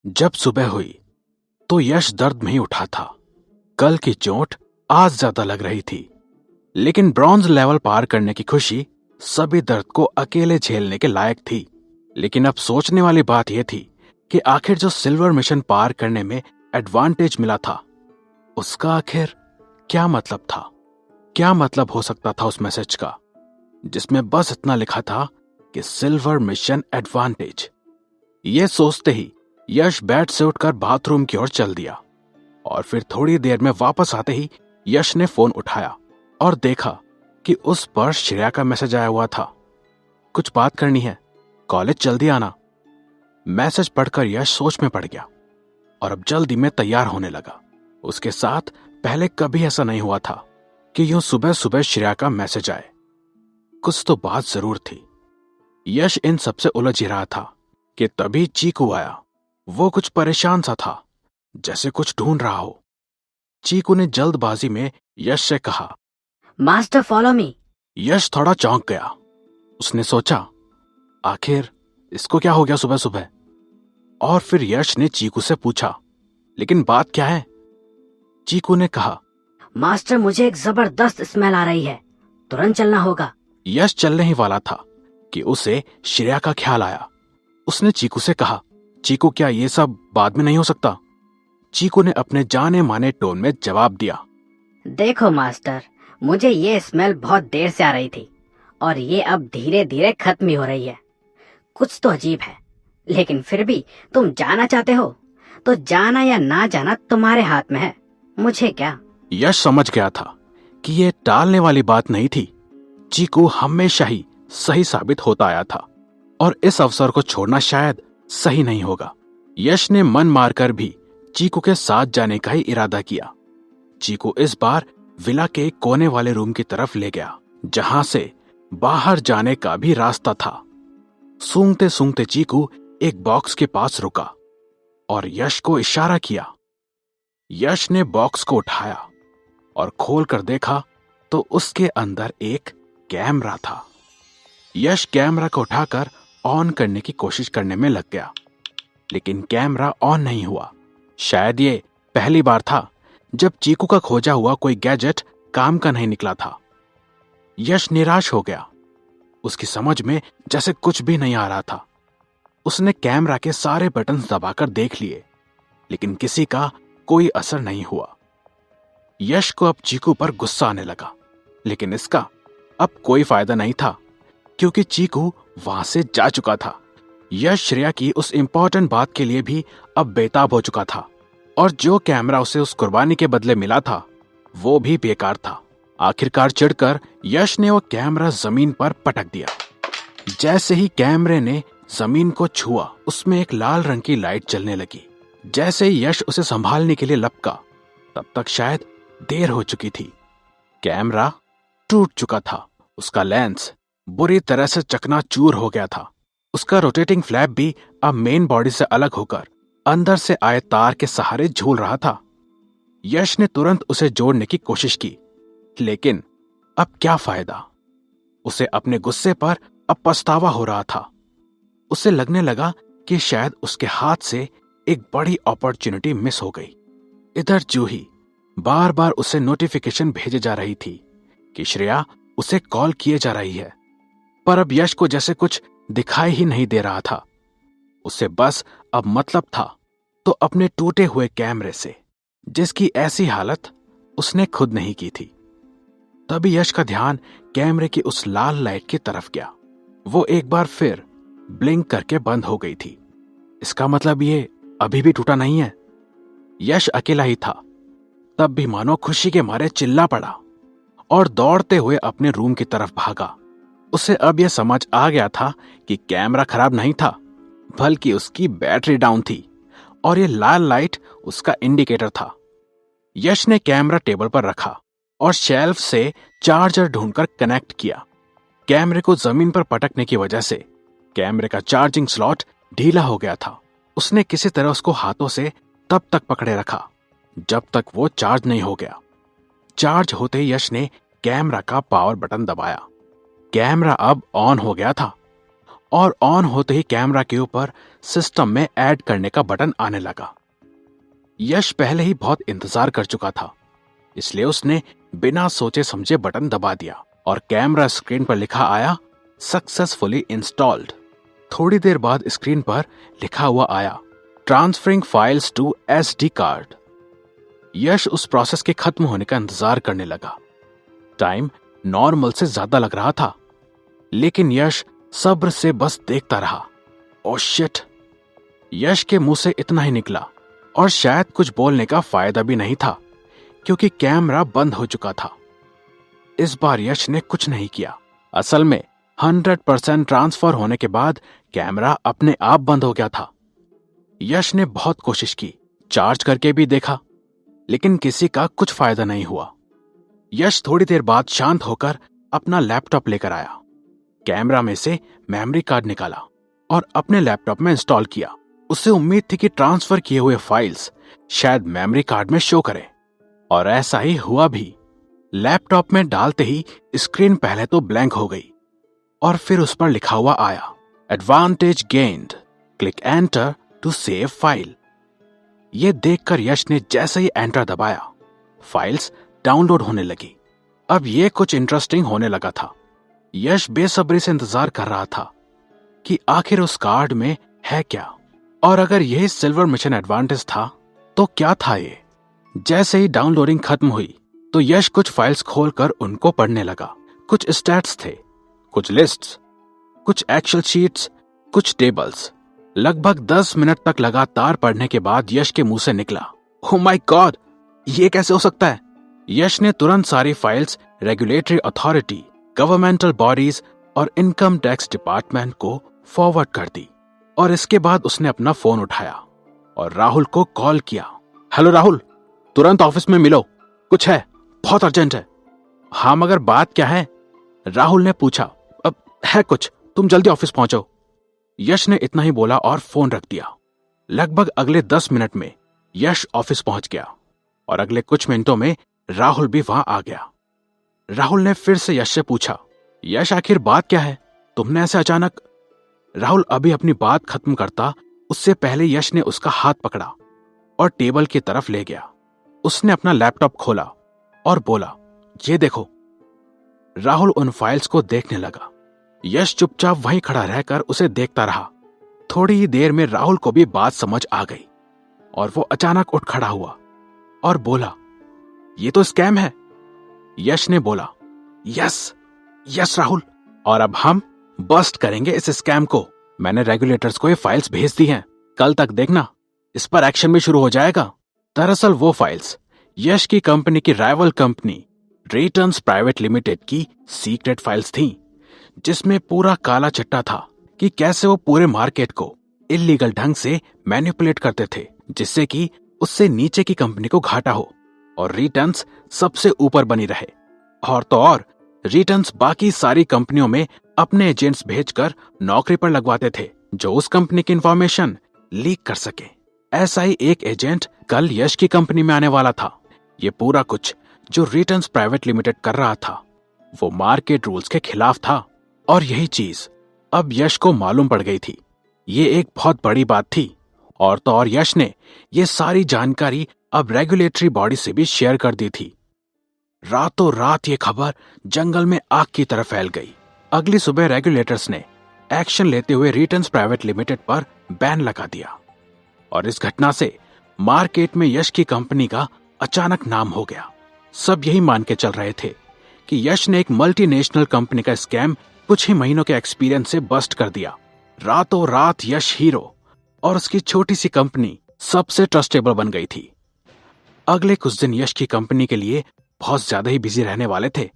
जब सुबह हुई तो यश दर्द में ही उठा था। कल की चोट आज ज्यादा लग रही थी, लेकिन ब्रॉन्ज लेवल पार करने की खुशी सभी दर्द को अकेले झेलने के लायक थी। लेकिन अब सोचने वाली बात यह थी कि आखिर जो सिल्वर मिशन पार करने में एडवांटेज मिला था, उसका आखिर क्या मतलब था? क्या मतलब हो सकता था उस मैसेज का, जिसमें बस इतना लिखा था कि सिल्वर मिशन एडवांटेज। यह सोचते ही यश बेड से उठकर बाथरूम की ओर चल दिया और फिर थोड़ी देर में वापस आते ही यश ने फोन उठाया और देखा कि उस पर श्रेया का मैसेज आया हुआ था। कुछ बात करनी है, कॉलेज जल्दी आना। मैसेज पढ़कर यश सोच में पड़ गया और अब जल्दी में तैयार होने लगा। उसके साथ पहले कभी ऐसा नहीं हुआ था कि यूं सुबह सुबह श्रेया का मैसेज आए। कुछ तो बात जरूर थी। यश इन सबसे उलझ ही रहा था कि तभी चीकू आया। वो कुछ परेशान सा था, जैसे कुछ ढूंढ रहा हो। चीकू ने जल्दबाजी में यश से कहा, मास्टर फॉलो मी। यश थोड़ा चौंक गया। उसने सोचा, आखिर इसको क्या हो गया सुबह सुबह? और फिर यश ने चीकू से पूछा, लेकिन बात क्या है? चीकू ने कहा, मास्टर मुझे एक जबरदस्त स्मेल आ रही है, तुरंत चलना होगा। यश चलने ही वाला था कि उसे श्रेया का ख्याल आया। उसने चीकू से कहा, चीकू क्या ये सब बाद में नहीं हो सकता? चीकू ने अपने जाने माने टोन में जवाब दिया, देखो मास्टर, मुझे ये स्मेल बहुत देर से आ रही थी और ये अब धीरे धीरे खत्म ही हो रही है। कुछ तो अजीब है, लेकिन फिर भी तुम जाना चाहते हो तो जाना या ना जाना तुम्हारे हाथ में है, मुझे क्या। यश समझ गया था कि ये टालने वाली बात नहीं थी। चीकू हमेशा ही सही साबित होता आया था और इस अवसर को छोड़ना शायद सही नहीं होगा। यश ने मन मारकर भी चीकू के साथ जाने का ही इरादा किया। चीकू इस बार विला के एक कोने वाले रूम की तरफ ले गया, जहां से बाहर जाने का भी रास्ता था। सूंघते सूंघते चीकू एक बॉक्स के पास रुका और यश को इशारा किया। यश ने बॉक्स को उठाया और खोलकर देखा तो उसके अंदर एक कैमरा था। यश कैमरा को उठाकर ऑन करने की कोशिश करने में लग गया, लेकिन कैमरा ऑन नहीं हुआ। शायद ये पहली बार था जब चीकू का खोजा हुआ कोई गैजेट काम का नहीं निकला था। यश निराश हो गया। उसकी समझ में जैसे कुछ भी नहीं आ रहा था। उसने कैमरा के सारे बटन दबाकर देख लिए, लेकिन किसी का कोई असर नहीं हुआ। यश को अब चीकू पर गुस्सा आने लगा, लेकिन इसका अब कोई फायदा नहीं था क्योंकि चीकू वहां से जा चुका था। यश श्रेया की उस इंपॉर्टेंट बात के लिए भी अब बेताब हो चुका था और जो कैमरा उसे उस कुर्बानी के बदले मिला था वो भी बेकार था। आखिरकार चिढ़कर यश ने वो कैमरा जमीन पर पटक दिया। जैसे ही कैमरे ने जमीन को छुआ, उसमें एक लाल रंग की लाइट जलने लगी। जैसे ही यश उसे संभालने के लिए लपका, तब तक शायद देर हो चुकी थी। कैमरा टूट चुका था। उसका लेंस बुरी तरह से चकनाचूर हो गया था। उसका रोटेटिंग फ्लैप भी अब मेन बॉडी से अलग होकर अंदर से आए तार के सहारे झूल रहा था। यश ने तुरंत उसे जोड़ने की कोशिश की, लेकिन अब क्या फायदा? उसे अपने गुस्से पर अब पछतावा हो रहा था। उसे लगने लगा कि शायद उसके हाथ से एक बड़ी अपॉर्चुनिटी मिस हो गई। इधर जूही बार बार उसे नोटिफिकेशन भेजे जा रही थी कि श्रेया उसे कॉल किए जा रही है, पर अब यश को जैसे कुछ दिखाई ही नहीं दे रहा था। उसे बस अब मतलब था तो अपने टूटे हुए कैमरे से, जिसकी ऐसी हालत उसने खुद नहीं की थी। तभी यश का ध्यान कैमरे की उस लाल लाइट की तरफ गया। वो एक बार फिर ब्लिंक करके बंद हो गई थी। इसका मतलब ये अभी भी टूटा नहीं है। यश अकेला ही था, तब भी मानो खुशी के मारे चिल्ला पड़ा और दौड़ते हुए अपने रूम की तरफ भागा। उसे अब यह समझ आ गया था कि कैमरा खराब नहीं था, बल्कि उसकी बैटरी डाउन थी और यह लाल लाइट उसका इंडिकेटर था। यश ने कैमरा टेबल पर रखा और शेल्फ से चार्जर ढूंढकर कनेक्ट किया। कैमरे को जमीन पर पटकने की वजह से कैमरे का चार्जिंग स्लॉट ढीला हो गया था। उसने किसी तरह उसको हाथों से तब तक पकड़े रखा जब तक वो चार्ज नहीं हो गया। चार्ज होते ही यश ने कैमरा का पावर बटन दबाया। कैमरा अब ऑन हो गया था और ऑन होते ही कैमरा के ऊपर सिस्टम में ऐड करने का बटन आने लगा। यश पहले ही बहुत इंतजार कर चुका था, इसलिए उसने बिना सोचे समझे बटन दबा दिया और कैमरा स्क्रीन पर लिखा आया, सक्सेसफुली इंस्टॉल्ड। थोड़ी देर बाद स्क्रीन पर लिखा हुआ आया, transferring files to SD card. Yash उस प्रोसेस के खत्म होने का इंतजार करने लगा। टाइम नॉर्मल से ज्यादा लग रहा था, लेकिन यश सब्र से बस देखता रहा। Oh shit! यश के मुंह से इतना ही निकला और शायद कुछ बोलने का फायदा भी नहीं था, क्योंकि कैमरा बंद हो चुका था। इस बार यश ने कुछ नहीं किया। असल में 100% ट्रांसफर होने के बाद कैमरा अपने आप बंद हो गया था। यश ने बहुत कोशिश की, चार्ज करके भी देखा, लेकिन किसी का कुछ फायदा नहीं हुआ। यश थोड़ी देर बाद शांत होकर अपना लैपटॉप लेकर आया, कैमरा में से मेमोरी कार्ड निकाला और अपने लैपटॉप में इंस्टॉल किया। उसे उम्मीद थी कि ट्रांसफर किए हुए फाइल्स शायद मेमोरी कार्ड में शो करें, और ऐसा ही हुआ भी। लैपटॉप में डालते ही स्क्रीन पहले तो ब्लैंक हो गई और फिर उस पर लिखा हुआ आया, advantage gained, click enter to save file. यह देखकर यश ने जैसे ही एंटर दबाया, फाइल्स डाउनलोड होने लगी। अब यह कुछ इंटरेस्टिंग होने लगा था। यश बेसब्री से इंतजार कर रहा था कि आखिर उस कार्ड में है क्या, और अगर यही सिल्वर मिशन एडवांटेज था तो क्या था ये। जैसे ही डाउनलोडिंग खत्म हुई तो यश कुछ फाइल्स खोलकर उनको पढ़ने लगा। कुछ स्टैट्स थे, कुछ लिस्ट्स, कुछ एक्सेल शीट्स, कुछ टेबल्स। लगभग 10 मिनट तक लगातार पढ़ने के बाद यश के मुंह से निकला, ओह माय गॉड, ये कैसे हो सकता है। यश ने तुरंत सारी files regulatory authority, governmental bodies और इनकम टैक्स डिपार्टमेंट को फॉरवर्ड कर दी, और इसके बाद उसने अपना फोन उठाया और राहुल को कॉल किया। हेलो राहुल, तुरंत ऑफिस में मिलो, कुछ है, बहुत अर्जेंट है। हाँ, मगर बात क्या है? राहुल ने पूछा। अब है कुछ, तुम जल्दी ऑफिस पहुंचो। यश ने इतना ही बोला और फोन रख दिया। लगभग अगले 10 मिनट में यश ऑफिस पहुंच गया और अगले कुछ मिनटों में राहुल भी वहां आ गया। राहुल ने फिर से यश से पूछा, यश आखिर बात क्या है, तुमने ऐसे अचानक। राहुल अभी अपनी बात खत्म करता उससे पहले यश ने उसका हाथ पकड़ा और टेबल की तरफ ले गया। उसने अपना लैपटॉप खोला और बोला, ये देखो। राहुल उन फाइल्स को देखने लगा। यश चुपचाप वहीं खड़ा रहकर उसे देखता रहा। थोड़ी ही देर में राहुल को भी बात समझ आ गई और वो अचानक उठ खड़ा हुआ और बोला, ये तो स्कैम है। यश ने बोला, यस यस राहुल, और अब हम बस्ट करेंगे इस स्कैम को। मैंने रेगुलेटर्स को ये फाइल्स भेज दी हैं, कल तक देखना इस पर एक्शन भी शुरू हो जाएगा। दरअसल वो फाइल्स यश की कंपनी की rival company returns private limited की सीक्रेट फाइल्स थीं, जिसमें पूरा काला चिट्ठा था कि कैसे वो पूरे मार्केट को इल्लीगल ढंग से मैनिपुलेट करते थे, जिससे कि उससे नीचे की कंपनी को घाटा हो और रिटर्न्स सबसे ऊपर बनी रहे। और तो और रिटर्न्स बाकी सारी कंपनियों में अपने एजेंट्स भेजकर नौकरी पर लगवाते थे, जो उस कंपनी की इंफॉर्मेशन लीक कर सके। ऐसा ही एक एजेंट कल यश की कंपनी में आने वाला था। ये पूरा कुछ जो रिटर्न्स प्राइवेट लिमिटेड कर रहा था वो मार्केट रूल्स के खिलाफ था, और यही चीज अब यश को मालूम पड़ गई थी। ये एक बहुत बड़ी बात थी, और तो और यश ने ये सारी जानकारी अब रेगुलेटरी बॉडी से भी शेयर कर दी थी। रातों रात ये खबर जंगल में आग की तरह फैल गई। अगली सुबह रेगुलेटर्स ने एक्शन लेते हुए रिटर्न्स प्राइवेट लिमिटेड पर बैन लगा दिया, और इस घटना से मार्केट में यश की कंपनी का अचानक नाम हो गया। सब यही मान के चल रहे थे कि यश ने एक मल्टीनेशनल कंपनी का स्कैम कुछ ही महीनों के एक्सपीरियंस से बस्ट कर दिया। रातों रात यश हीरो और उसकी छोटी सी कंपनी सबसे ट्रस्टेबल बन गई थी। अगले कुछ दिन यश की कंपनी के लिए बहुत ज्यादा ही बिजी रहने वाले थे।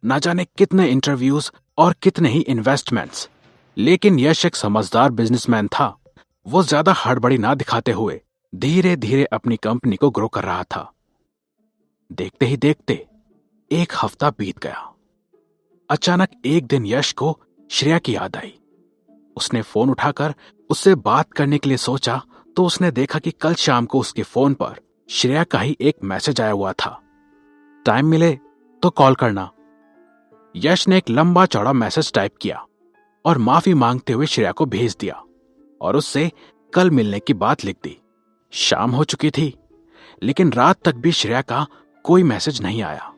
ना जाने कितने इंटरव्यूज और कितने ही इन्वेस्टमेंट्स। लेकिन यश एक समझदार बिजनेसमैन था। वो ज्यादा हड़बड़ी ना दिखाते हुए धीरे धीरे अपनी कंपनी को ग्रो कर रहा था। देखते ही देखते एक हफ्ता बीत गया। अचानक एक दिन यश को श्रेया की याद आई। उसने फोन उठाकर उससे बात करने के लिए सोचा तो उसने देखा कि कल शाम को उसके फोन पर श्रेया का ही एक मैसेज आया हुआ था, टाइम मिले तो कॉल करना। यश ने एक लंबा चौड़ा मैसेज टाइप किया और माफी मांगते हुए श्रेया को भेज दिया और उससे कल मिलने की बात लिख दी। शाम हो चुकी थी, लेकिन रात तक भी श्रेया का कोई मैसेज नहीं आया।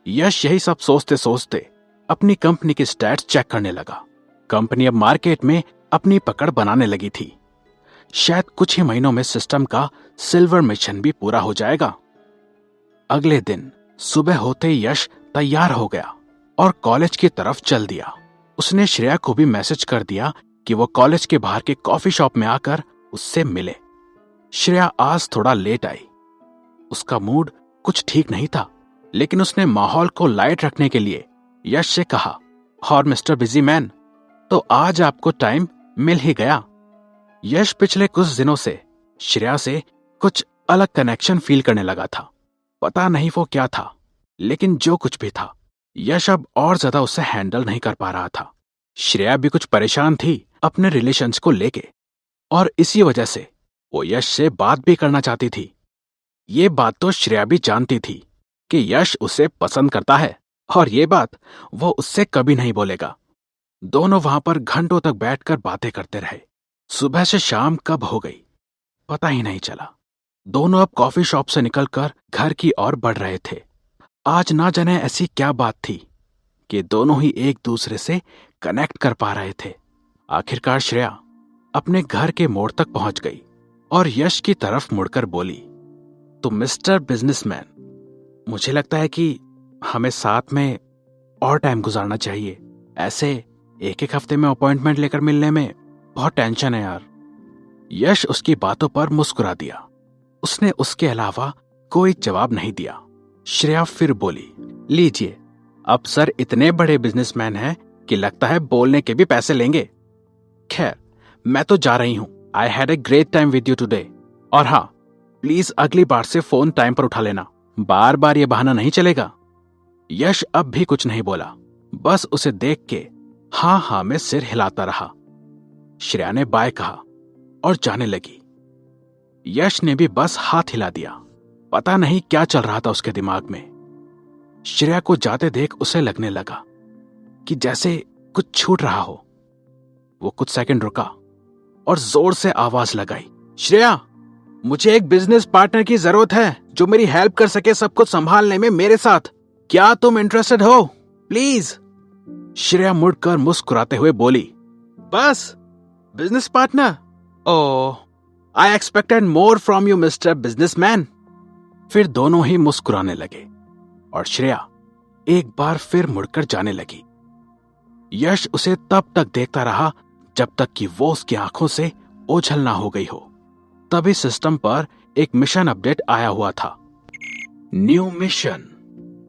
यश यही सब सोचते सोचते अपनी कंपनी की स्टैट्स चेक करने लगा। कंपनी अब मार्केट में अपनी पकड़ बनाने लगी थी। शायद कुछ ही महीनों में सिस्टम का सिल्वर मिशन भी पूरा हो जाएगा। अगले दिन सुबह होते ही यश तैयार हो गया और कॉलेज की तरफ चल दिया। उसने श्रेया को भी मैसेज कर दिया कि वो कॉलेज के बाहर के कॉफी शॉप में आकर उससे मिले। श्रेया आज थोड़ा लेट आई। उसका मूड कुछ ठीक नहीं था, लेकिन उसने माहौल को लाइट रखने के लिए यश से कहा, और मिस्टर बिजी मैन, तो आज आपको टाइम मिल ही गया। यश पिछले कुछ दिनों से श्रेया से कुछ अलग कनेक्शन फील करने लगा था। पता नहीं वो क्या था, लेकिन जो कुछ भी था, यश अब और ज्यादा उसे हैंडल नहीं कर पा रहा था। श्रेया भी कुछ परेशान थी अपने रिलेशंस को लेके, और इसी वजह से वो यश से बात भी करना चाहती थी। ये बात तो श्रेया भी जानती थी कि यश उसे पसंद करता है, और ये बात वो उससे कभी नहीं बोलेगा। दोनों वहां पर घंटों तक बैठकर बातें करते रहे। सुबह से शाम कब हो गई पता ही नहीं चला। दोनों अब कॉफी शॉप से निकलकर घर की ओर बढ़ रहे थे। आज ना जाने ऐसी क्या बात थी कि दोनों ही एक दूसरे से कनेक्ट कर पा रहे थे। आखिरकार श्रेया अपने घर के मोड़ तक पहुंच गई और यश की तरफ मुड़कर बोली, तो मिस्टर बिजनेसमैन, मुझे लगता है कि हमें साथ में और टाइम गुजारना चाहिए। ऐसे एक एक हफ्ते में अपॉइंटमेंट लेकर मिलने में बहुत टेंशन है यार। यश उसकी बातों पर मुस्कुरा दिया। उसने उसके अलावा कोई जवाब नहीं दिया। श्रेया फिर बोली, लीजिए, अब सर इतने बड़े बिजनेसमैन हैं कि लगता है बोलने के भी पैसे लेंगे। खैर, मैं तो जा रही हूं। I had a great time with you today. और हाँ, प्लीज अगली बार से फोन टाइम पर उठा लेना। बार बार ये बहाना नहीं चलेगा। यश अब भी कुछ नहीं बोला, बस उसे देख के हाँ हाँ में सिर हिलाता रहा। श्रेया ने बाय कहा और जाने लगी। यश ने भी बस हाथ हिला दिया। पता नहीं क्या चल रहा था उसके दिमाग में। श्रेया को जाते देख उसे लगने लगा कि जैसे कुछ छूट रहा हो। वो कुछ सेकंड रुका और जोर से आवाज लगाई, श्रेया, मुझे एक बिजनेस पार्टनर की जरूरत है जो मेरी हेल्प कर सके सब कुछ संभालने में मेरे साथ। क्या तुम इंटरेस्टेड हो? प्लीज। श्रेया मुड़कर मुस्कुराते हुए बोली, बस business partner? Oh, I expected more from you mister businessman. फिर दोनों ही मुस्कुराने लगे और श्रेया एक बार फिर मुड़कर जाने लगी। यश उसे तब तक देखता रहा जब तक कि वो उसकी आंखों से ओझल ना हो गई हो। तभी सिस्टम पर एक मिशन अपडेट आया हुआ था, न्यू मिशन।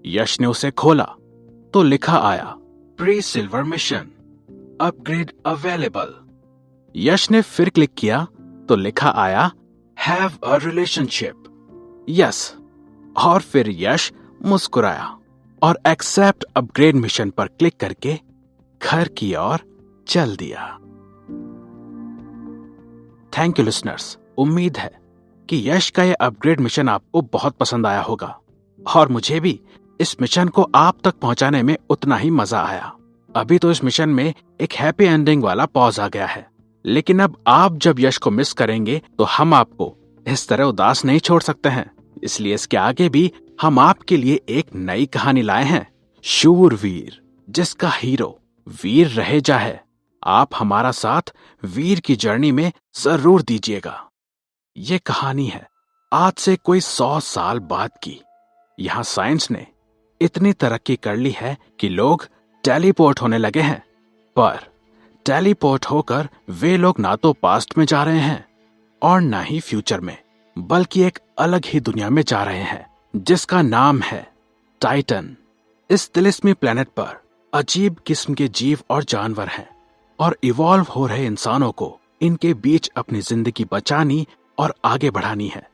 यश ने उसे खोला तो लिखा आया, pre silver mission, upgrade available. Yash ने फिर क्लिक किया तो लिखा आया, हैव अ रिलेशनशिप। यस। और फिर यश मुस्कुराया और एक्सेप्ट अपग्रेड मिशन पर क्लिक करके घर की ओर चल दिया। Thank you listeners. उम्मीद है कि यश का यह अपग्रेड मिशन आपको बहुत पसंद आया होगा, और मुझे भी इस मिशन को आप तक पहुंचाने में उतना ही मजा आया। अभी तो इस मिशन में एक हैप्पी एंडिंग वाला पॉज आ गया है, लेकिन अब आप जब यश को मिस करेंगे तो हम आपको इस तरह उदास नहीं छोड़ सकते हैं। इसलिए इसके आगे भी हम आपके लिए एक नई कहानी लाए हैं, शूरवीर, जिसका हीरो वीर रहेजा है। आप हमारा साथ वीर की जर्नी में जरूर दीजिएगा। ये कहानी है आज से कोई 100 साल बाद की। यहाँ साइंस ने इतनी तरक्की कर ली है कि लोग टेलीपोर्ट होने लगे हैं, पर टेलीपोर्ट होकर वे लोग ना तो पास्ट में जा रहे हैं और ना ही फ्यूचर में, बल्कि एक अलग ही दुनिया में जा रहे हैं जिसका नाम है टाइटन। इस तिलिस्मी प्लेनेट पर अजीब किस्म के जीव और जानवर हैं, और इवॉल्व हो रहे इंसानों को इनके बीच अपनी जिंदगी बचानी और आगे बढ़ानी है।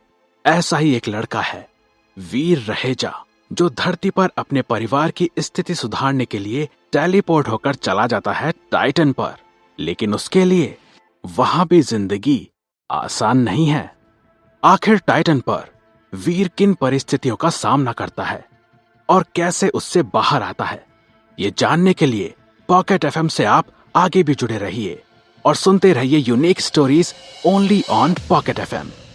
ऐसा ही एक लड़का है, वीर रहेजा, जो धरती पर अपने परिवार की स्थिति सुधारने के लिए टेलीपोर्ट होकर चला जाता है टाइटन पर। लेकिन उसके लिए वहां भी जिंदगी आसान नहीं है। आखिर टाइटन पर वीर किन परिस्थितियों का सामना करता है और कैसे उससे बाहर आता है, ये जानने के लिए पॉकेट एफएम से आप आगे भी जुड़े रहिए और सुनते रहिए unique stories only on pocket FM।